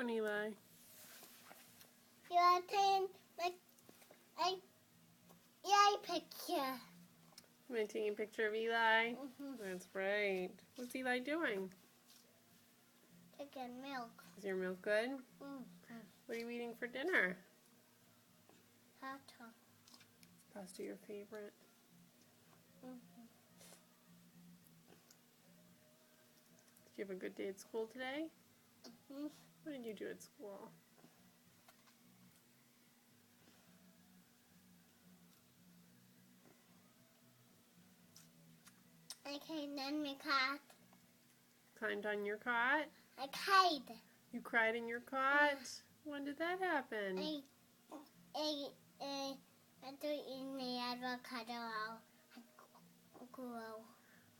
doing, Eli? You are taking a picture. Am I taking a picture of Eli? Mm-hmm. That's right. What's Eli doing? Taking milk. Is your milk good? Mm-hmm. What are you eating for dinner? Pasta. Is pasta your favorite? Mm-hmm. Did you have a good day at school today? Mm-hmm. What did you do at school? I came in my cot. Climbed on your cot? I cried. You cried in your cot? When did that happen? I threw in the avocado out.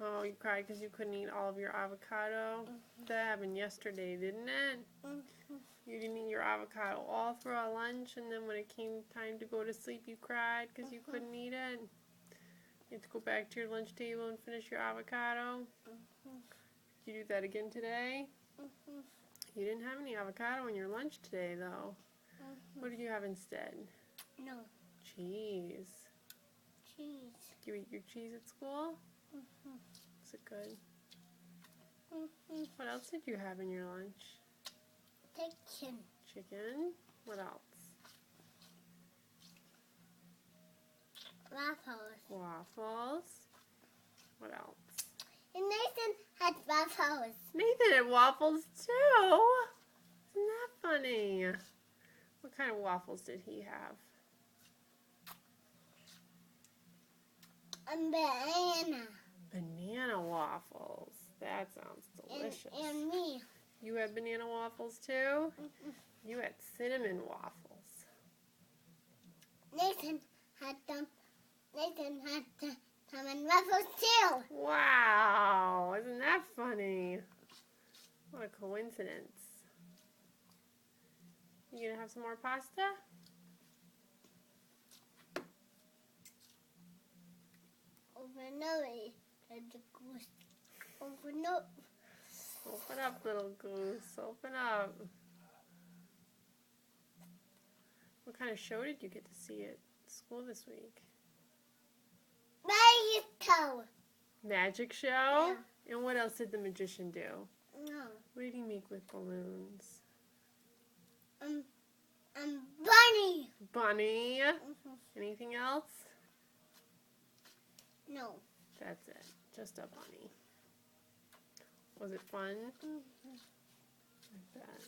Oh, you cried because you couldn't eat all of your avocado? Mm-hmm. That happened yesterday, didn't it? Mm-hmm. You didn't eat your avocado all throughout lunch, and then when it came time to go to sleep, you cried because you couldn't eat it? You have to go back to your lunch table and finish your avocado? Mm-hmm. Did you do that again today? Mm-hmm. You didn't have any avocado in your lunch today, though. Mm-hmm. What did you have instead? No. Cheese. Cheese. Did you eat your cheese at school? Mm-hmm. Was it good? Mm-hmm. What else did you have in your lunch? Chicken. Chicken? What else? Waffles. Waffles. What else? And Nathan had waffles. Nathan had waffles too. Isn't that funny? What kind of waffles did he have? A banana. Banana waffles. That sounds delicious. And me. You had banana waffles too? Mm-hmm. You had cinnamon waffles. Nathan had them. Nathan had cinnamon waffles too. Wow, isn't that funny? What a coincidence. You gonna have some more pasta? Open up, the goose. Open up. Open up, little goose. Open up. What kind of show did you get to see at school this week? Magic. Magic show? Yeah. And what else did the magician do? No. What did he make with balloons? Bunny. Bunny? Mm-hmm. Anything else? No. That's it. Just a bunny. Was it fun? Mm-hmm. I bet.